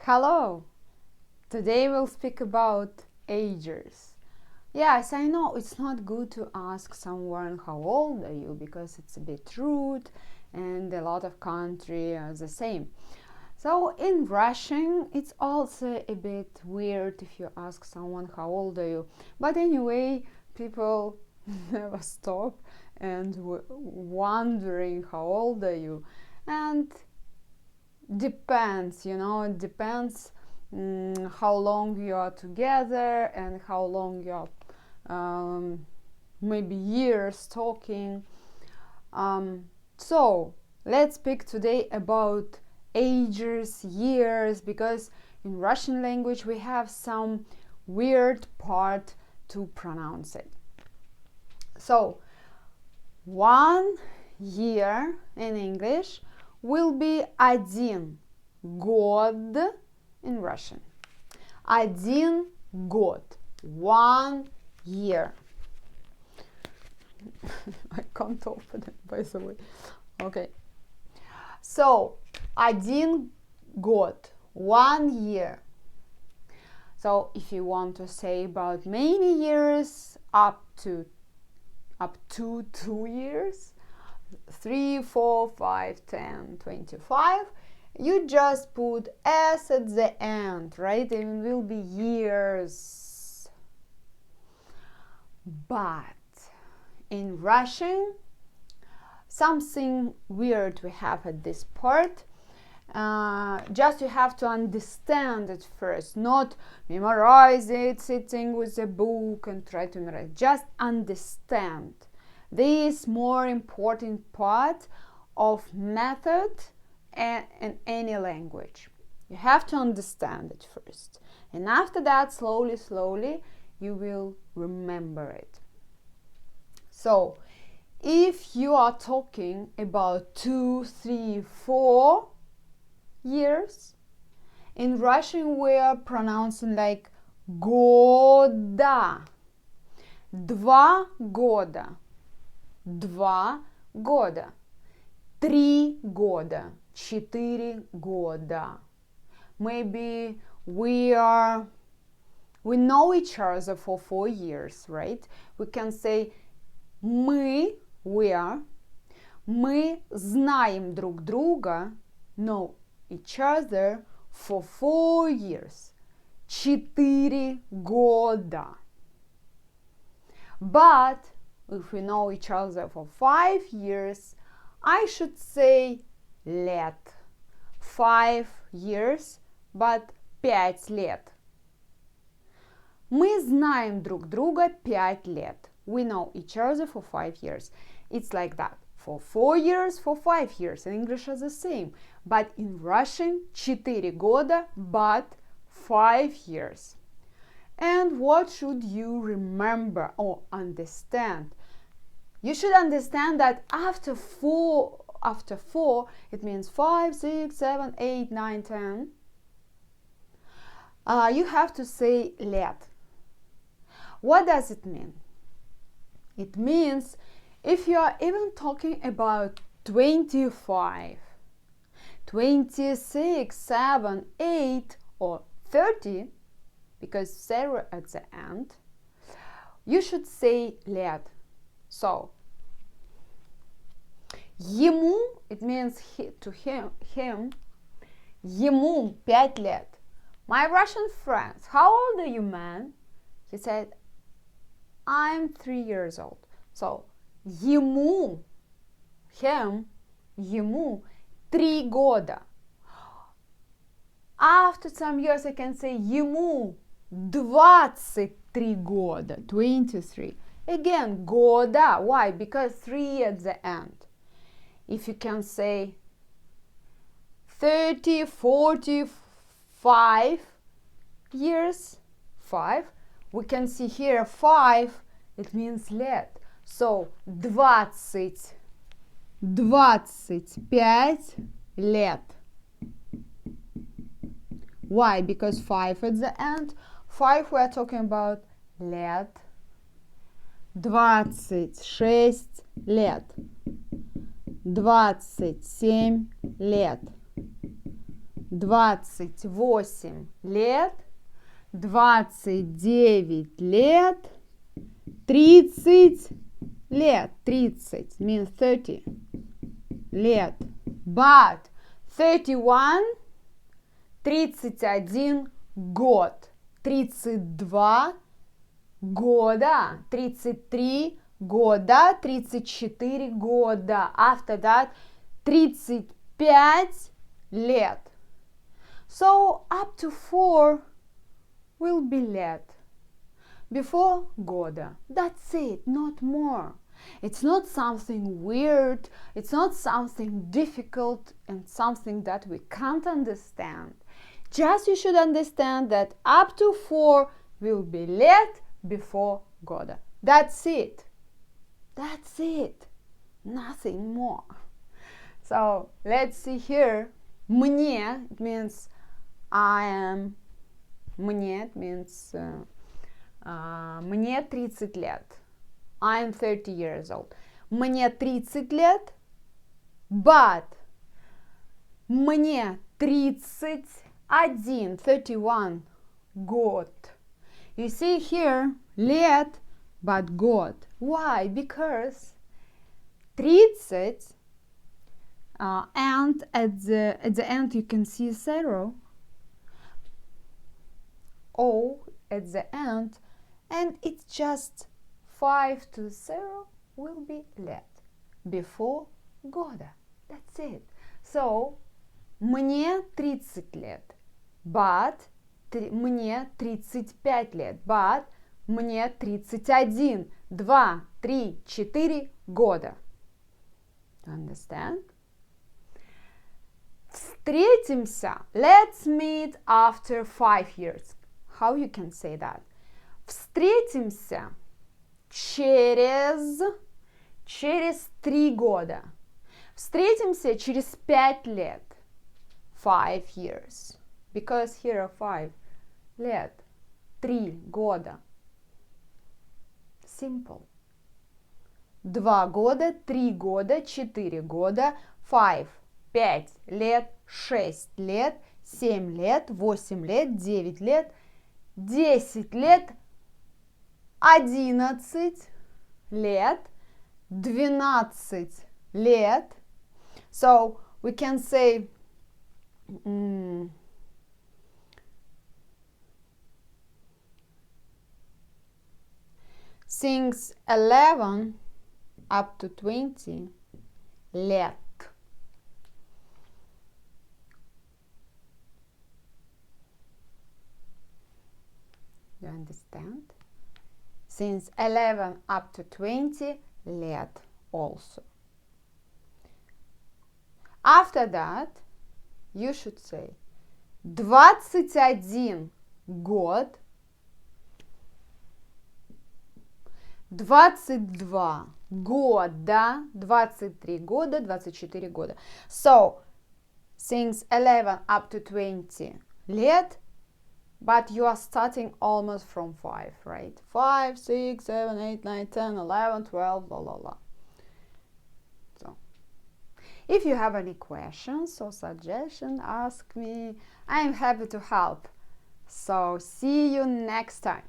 Hello! Today we'll speak about ages. Yes, I know it's not good to ask someone how old are you because it's a bit rude and a lot of countries are the same. So in Russian, it's also a bit weird if you ask someone how old are you. But anyway, people never stop and wondering how old are you. And depends, it depends how long you are together and how long you are maybe years talking. So let's speak today about ages, years, because in Russian language we have some weird part to pronounce it. So 1 year in English will be один год in Russian. Один год. 1 year. I can't open it, by the way. Okay. So, один год. 1 year. So, if you want to say about many years, up to 2 years, 3, 4, 5, 10, 25, you just put s at the end, right? It will be years. But in Russian, something weird we have at this part. Just you have to understand it first, not memorize it, sitting with a book and try to memorize. Just understand. This more important part of method in any language. You have to understand it first. And after that, slowly, you will remember it. So, if you are talking about 2, 3, 4 years, in Russian we are pronouncing like года. 2 года. 2 года. 3 года. 4 года. Maybe we know each other for 4 years, right? We can say мы знаем друг друга, know each other for 4 years. 4 года. But if we know each other for 5 years, I should say лет. 5 years, but 5 лет. Мы знаем друг друга 5 лет. We know each other for 5 years. It's like that. For 4 years, for 5 years. In English are the same. But in Russian, 4 года, but 5 years. And what should you remember or understand? You should understand that after 4, it means 5, 6, 7, 8, 9, 10. You have to say лет. What does it mean? It means if you are even talking about 25, 26, 7, 8, or 30, because 0 at the end, you should say лет. So, ему, it means to him, ему 5 лет. My Russian friends, how old are you, man? He said, I'm 3 years old. So, ему, ему 3 года. After some years, I can say ему 23 года, 23. Again, года. Why? Because 3 at the end. If you can say 30, 45 years, 5, we can see here 5, it means лет. So, 25 лет. Why? Because 5 at the end. 5 we are talking about лет. 26 лет. 27 лет. 28 лет, 29 лет, 30 лет. 30 means 30 лет. But 31, 31 год. 32 года. 33 года. 34 года. After that, 35 лет. So up to 4 will be лет. Before года. That's it, not more. It's not something weird, it's not something difficult and something that we can't understand. Just you should understand that up to 4 will be лет before года. That's it. That's it. Nothing more. So let's see here. Мне, it means I am. Мне, it means мне 30 лет. I'm 30 years old. Мне 30 лет, but мне 31, 31 год. You see here, лет, but год. Why? Because 30 and at the end you can see 0. O at the end, and it's just 5 to 0 will be лет before года. That's it. So мне 30 лет, but мне 35 лет, but мне 31, 2, 3, 4 года. Understand? Встретимся. Let's meet after 5 years. How you can say that? Встретимся через 3 года. Встретимся через 5 лет. 5 years. Because here are 5 лет. 3 года. Simple. 2 года, 3 года, 4 года, 5, 5 лет, 6 лет, 7 лет, 8 лет, 9 лет, 10 лет, 11 лет, 12 лет. So we can say since 11 up to 20 лет. You understand? Since 11 up to 20 лет also. After that, you should say 21 год, 22 года, 23 года, 24 года. So, since 11 up to 20 лет, but you are starting almost from 5, right? 5, 6, 7, 8, 9, 10, 11, 12, blah, blah, blah. So, if you have any questions or suggestions, ask me. I am happy to help. So, see you next time.